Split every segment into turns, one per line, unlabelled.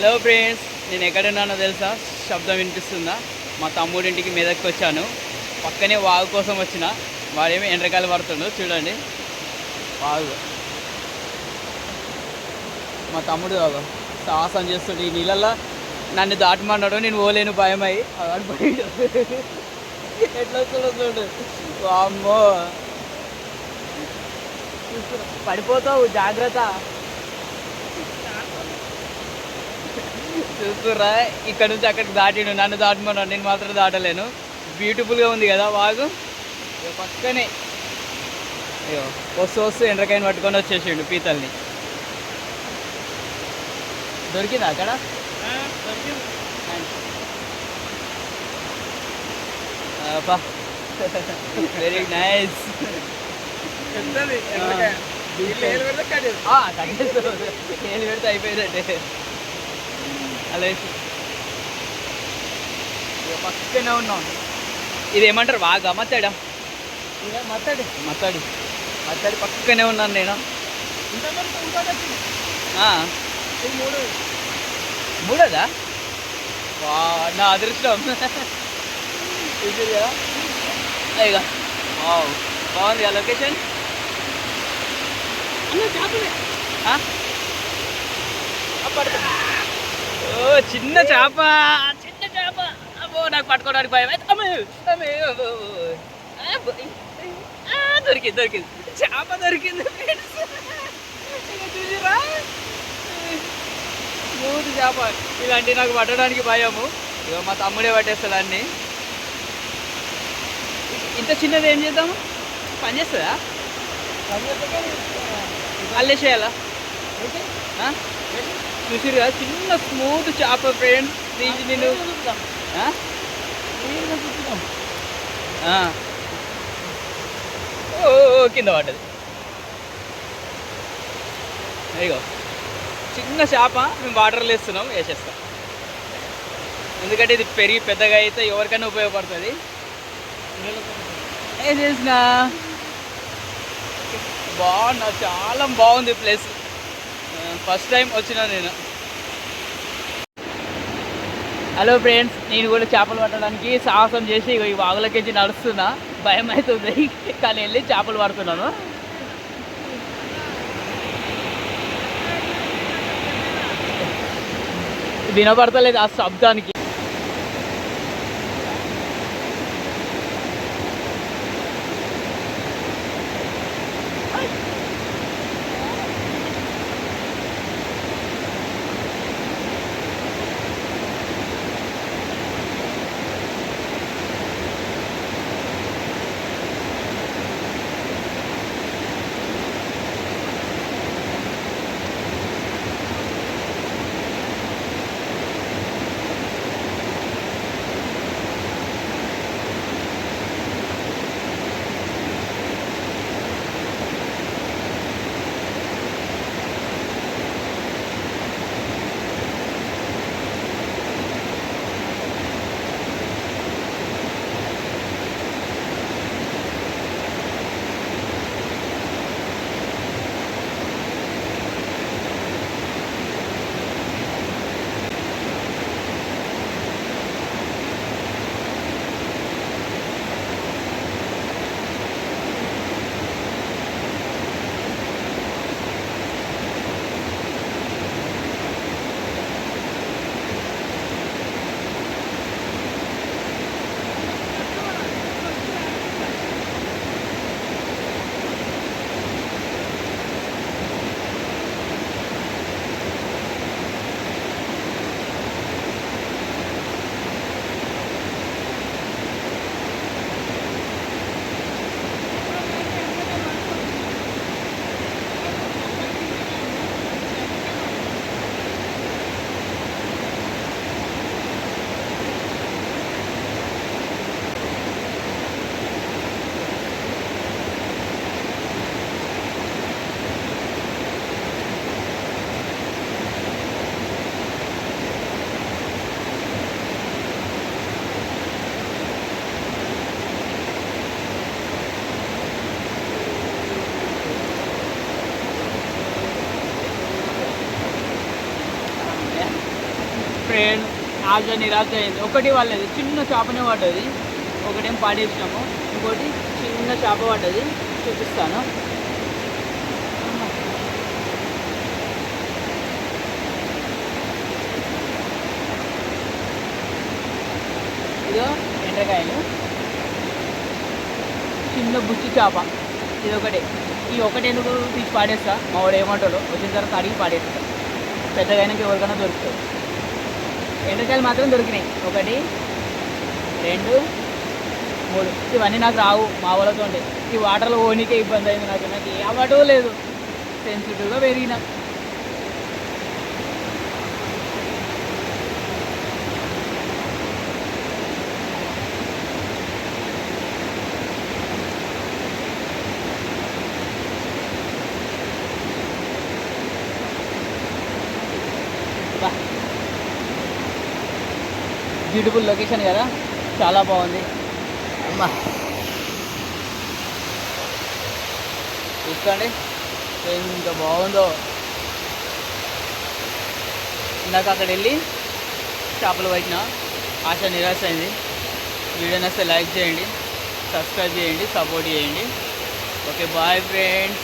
Hello friends, నేను ఎక్కడున్నానో తెలుసా? శబ్దం వినిపిస్తుందా? మా తమ్ముడింటికి మీదకి వచ్చాను. పక్కనే వాగు కోసం వచ్చిన. వాడేమి ఎండ్రకాయలు పడుతుండో చూడండి. వాగు మా తమ్ముడు సాహసం చేస్తుండే ఈ నీళ్ళల్లో. నన్ను దాటమన్నాడు, నేను పోలేను, భయం అయ్యి అవాడు పోయాడు. ఎట్లా వస్తుండో చూడు. అమ్మో, పడిపోతావు, జాగ్రత్త. చూస్తురా, ఇక్కడ నుంచి అక్కడికి దాటిండు, నన్ను దాటమన్నాడు, నేను మాత్రం దాటలేను. బ్యూటిఫుల్గా ఉంది కదా వాగు. పక్కనే అయ్యో వస్తూ ఎండ్రకాయని పట్టుకొని వచ్చేసిండు పీతల్ని. దొరికిందా అక్కడ? Very nice. ఏళ్ళు పెడితే అయిపోయిందంటే అలా పక్కనే ఉన్నాం. ఇది ఏమంటారు, వాగా మత్తడా? మత్తడి మత్తడి మత్తడి పక్కనే ఉన్నాను నేను. మూడోదా? వా, నా అదృష్టం. అయ్యగా బాగుంది ఆ లొకేషన్. ఓ చిన్న చేప, చిన్న చేప. అబ్బో, నాకు పట్టుకోవడానికి భయం. దొరికింది దొరికింది, చేప దొరికింది. చూసిరా, స్మూత్ చేప. ఇలాంటివి నాకు పట్టడానికి భయము. ఇక మా తమ్ముడే పట్టేస్తాడు అన్నీ. ఇంత చిన్నది ఏం చేద్దాము? పని చేస్తుందా? అల్లేసేయాలా? చూసిరుగా, చిన్న స్మూత్ చేప ఫ్రెండ్స్. దీనికి నేను ఓ కింద పడ్డది. అయ్యో, చిన్న చేప. మేము వాటర్లో వేస్తున్నాం, వేసేస్తాం. ఎందుకంటే ఇది పెరిగి పెద్దగా అయితే ఎవరికైనా ఉపయోగపడుతుంది. వేసేసిన బాగున్నా, చాలా బాగుంది ప్లేస్. ఫస్ట్ టైం వచ్చినా నేను. హలో ఫ్రెండ్స్, నేను కూడా చేపలు పట్టడానికి సాహసం చేసి ఈ వాగులకెళ్ళి నడుస్తున్నా. భయం అవుతుంది కానీ వెళ్ళి చేపలు పడుతున్నాను. వినపడతలేదు ఆ శబ్దానికి. ఫ్రెండ్ ఆశ నిరాశ అయింది. ఒకటి వాళ్ళది చిన్న చేపనే పడ్డది, ఒకటేం పాడేసినాము, ఇంకోటి చిన్న చేప పడ్డది, చూపిస్తాను. ఇదో ఎండ్రకాయలు, చిన్న బుచ్చి చేప, ఇది ఒకటి. ఈ ఒకటి ఎందుకు తీసి పాడేస్తా, మా వాడు ఏమంటాడు వచ్చిన తర్వాత అడిగి పాడేస్తా, పెద్దగా అయినాక ఎవరికైనా దొరుకుతుంది. ఎండ్రకాయలు మాత్రం దొరికినాయి, 1 2 3. ఇవన్నీ నాకు రావు, మా వాళ్ళతో ఉండే. ఈ వాటర్లో ఓనికే ఇబ్బంది అయింది నాకు ఏ అవ్వటో లేదు, సెన్సిటివ్గా పెరిగిన. బ్యూటిఫుల్ లొకేషన్ కదా, చాలా బాగుంది. అమ్మా చూసుకోండి ఎంత బాగుందో. ఇందాక అక్కడ వెళ్ళి చేపలు పట్టిన, ఆశ నిరాశ అయింది. వీడియో నచ్చితే లైక్ చేయండి, సబ్స్క్రైబ్ చేయండి, సపోర్ట్ చేయండి. Okay bye friends.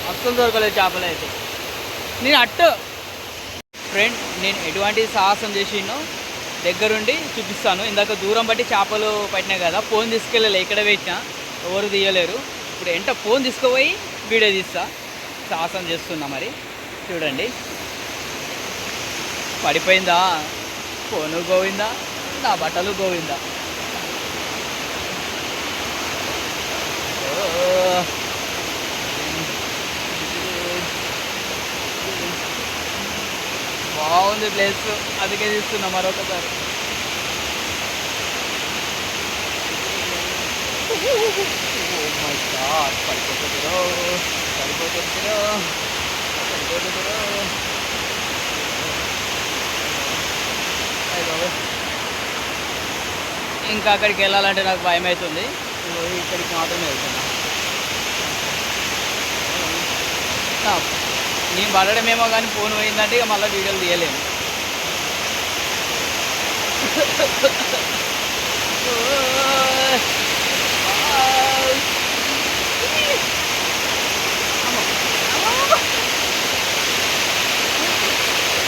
అస్సలు దొరకలేదు చేపలు అయితే. ఫ్రెండ్ నేను ఎటువంటి సాహసం చేసినో దగ్గరుండి చూపిస్తాను. ఇందాక దూరం బట్టి చేపలు పట్టినాయి కదా, ఫోన్ తీసుకెళ్ళలే, ఇక్కడ పెట్టినా ఎవరు తీయలేరు. ఇప్పుడు ఫోన్ తీసుకుపోయి వీడియో తీస్తా, సాహసం చేస్తున్నా. మరి చూడండి, పడిపోయిందా ఫోను గోవిందా, నా బట్టలు గోవిందా. బాగుంది ప్లేస్, అందుకే తీస్తున్నా మరొకసారి. పడిపోతుందిరో. ఇంకా అక్కడికి వెళ్ళాలంటే నాకు భయం అవుతుంది, ఇక్కడికి మాత్రమే వెళ్తున్నా. నేను పడడమేమో కానీ ఫోన్ పోయిందంటే ఇక మళ్ళీ వీడియోలు తీయలేము.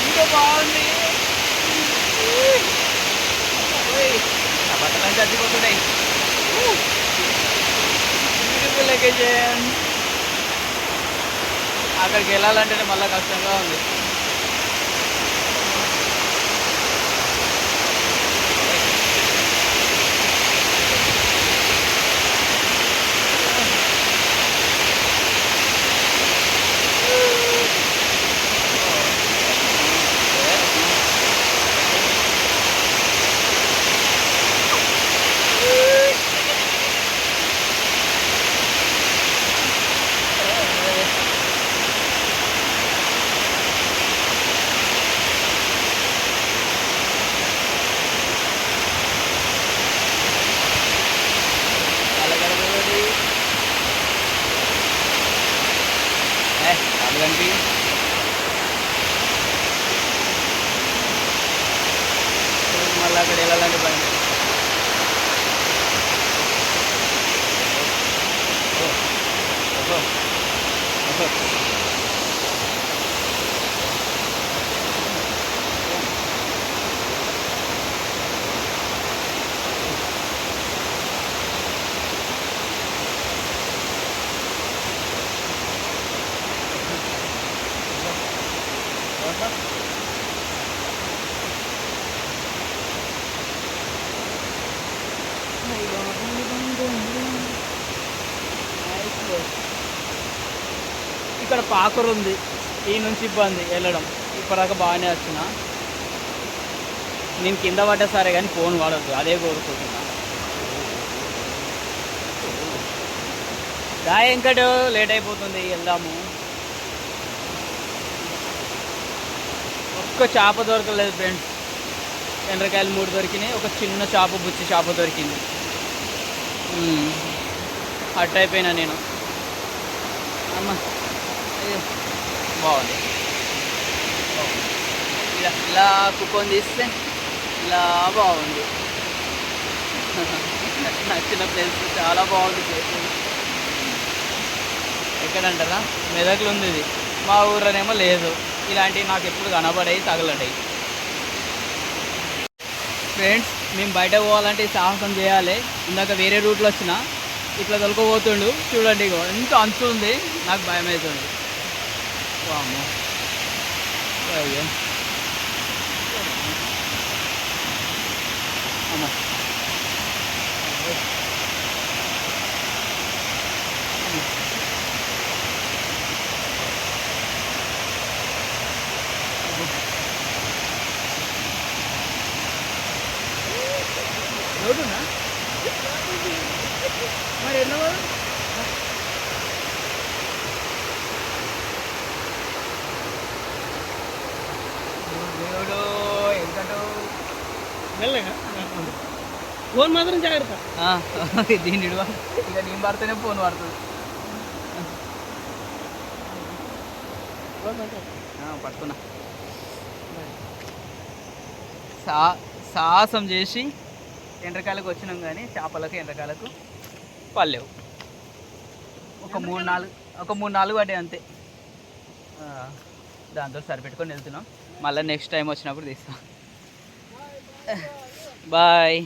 ఇంకా బాగుంది, నా బట్టలంటే అద్దిపోతున్నాయి. Beautiful location. అక్కడికి వెళ్ళాలంటేనే మళ్ళీ కష్టంగా ఉంది. అదిగంటి మళ్ళీ అక్కడ వెళ్ళాలంటే భయం. ఇక్కడ పాకరు ఉంది, ఈ నుంచి ఇబ్బంది వెళ్ళడం. ఇప్పటిదాకా బాగానే వచ్చిన, నేను కింద పడ్డా సరే కానీ ఫోన్ వాడద్దు, అదే కోరుకుంటున్నా. దా వెంకట, లేట్ అయిపోతుంది, వెళ్దాము. ఒక్క చేప దొరకలేదు ఫ్రెండ్స్. ఎండ్రకాయలు 3 దొరికినాయి, ఒక చిన్న చేప, బుచ్చి చేప దొరికింది. హట్ అయిపోయినా నేను. అమ్మ బాగుంది. ఇలా ఇలా కుక్కొని తీస్తే ఇలా బాగుంది. నచ్చిన ప్లేస్, చాలా బాగుంది ప్లేస్. ఎక్కడంటారా, మెదక్లో ఉంది ఇది. మా ఊర్లోనేమో లేదు. ఇలాంటివి నాకు ఎప్పుడు కనబడాయి, తగలడాయి. ఫ్రెండ్స్, మేము బయట పోవాలంటే సాహసం చేయాలి. ఇందాక వేరే రూట్లో వచ్చిన, ఇట్లా తొలకపోతుండు చూడండి. ఇగో ఎంత అంచు ఉంది, నాకు భయం అవుతుంది. వామ్మో, అయ్యో అమ్మో. రోడ్డునా మరి ఎన్నో దేవుడు ఎంతటో
మెల్లగా ఫోన్ మాత్రం జాగ్రత్త.
దీన్ని ఇక నేను పడితేనే ఫోన్ పడుతుంది. పడుతున్నా. సాహసం చేసి ఎండ్రకాయలకు వచ్చినాం, కానీ చేపలకు ఎండ్రకాయలకు పడలేవు. ఒక మూడు నాలుగు పడ్డాయి అంతే. దాంతో సరిపెట్టుకొని వెళ్తున్నాం. మళ్ళీ నెక్స్ట్ టైం వచ్చినప్పుడు తీస్తాం. బాయ్.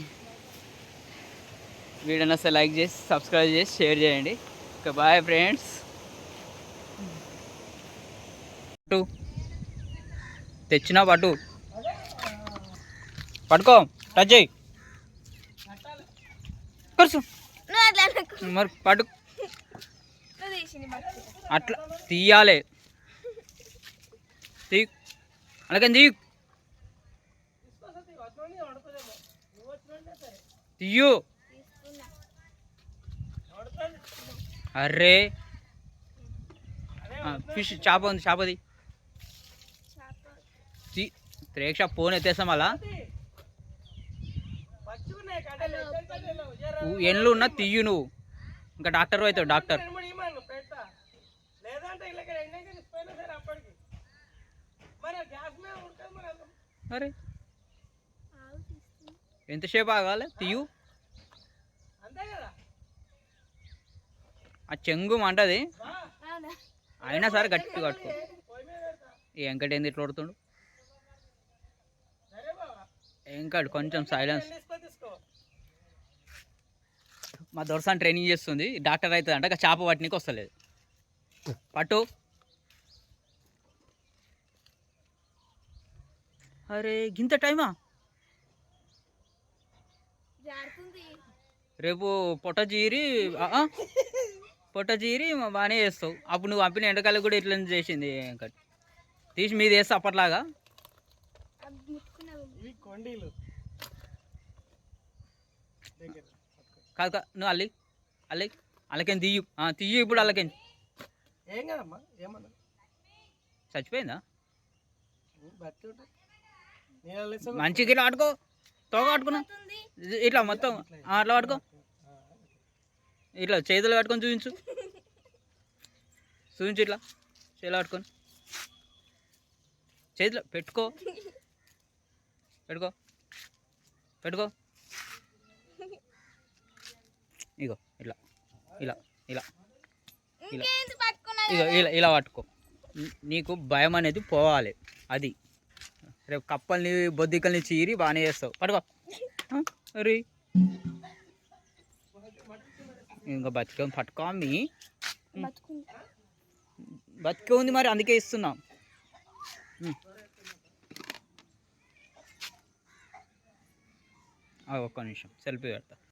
వీడియోని అసలు లైక్ చేసి, సబ్స్క్రైబ్ చేసి, షేర్ చేయండి. Okay, bye friends. తెచ్చినా పట్టు, పట్టుకో, టచ్ చేయి, కూర్చో మరి, పట్టు. అట్లా తీయాలి, తీ, అలాగే తీ, తీయు. అర్రే ఫిష్, చేప ఉంది, చేపది ప్రేక్ష ఫోన్ ఎత్తేస్తాం. అలా ఎండ్లు ఉన్నా తీయు నువ్వు. ఇంకా డాక్టర్ అవుతావు, డాక్టర్. అరే ఎంతసేపు ఆగాలి, తీయు. ఆ చెంగు మంటది, అయినా సరే గట్టి కట్టుకో. ఎంకటేంది ఇట్లా కొడుతుండు, ఎంకడు కొంచెం సైలెన్స్. మా దొరసాన్ని ట్రైనింగ్ చేస్తుంది, డాక్టర్ అవుతుంది అంటే చేప పట్టనీకి వస్తలేదు. పట్టు. అరే గింత టైమా? రేపు పొట్ట చీరి బాగానే చేస్తావు. అప్పుడు నువ్వు పంపిన ఎండకాయలు కూడా ఇట్లా చేసింది. తీసి మీద వేస్తా అప్పట్లాగా. కాదు, నువ్వు అల్లకేం తీయు, తీయు ఇప్పుడు. అల్లకేం చచ్చిపోయిందా? మంచిగా ఇట్లా ఆడుకో, తోగా ఆడుకున్నా ఇట్లా మొత్తం అట్లా ఆడుకో. ఇట్లా చేతులు కట్టుకొని చూపించు, ఇట్లా చేతులు కట్టుకొని చేతిలో పెట్టుకో. ఇగో ఇట్లా ఇలా ఇలా ఇలా పట్టుకో. నీకు భయం అనేది పోవాలి. అది రేపు కప్పల్ని, బొద్దికల్ని చీరి బాగానే చేస్తావు. పట్టుకో. అరే ఇంకా బతికే పట్టుకో. మీ బతికే ఉంది మరి, అందుకే ఇస్తున్నాం. ఒక్క నిమిషం సెల్ఫీ పెడతా.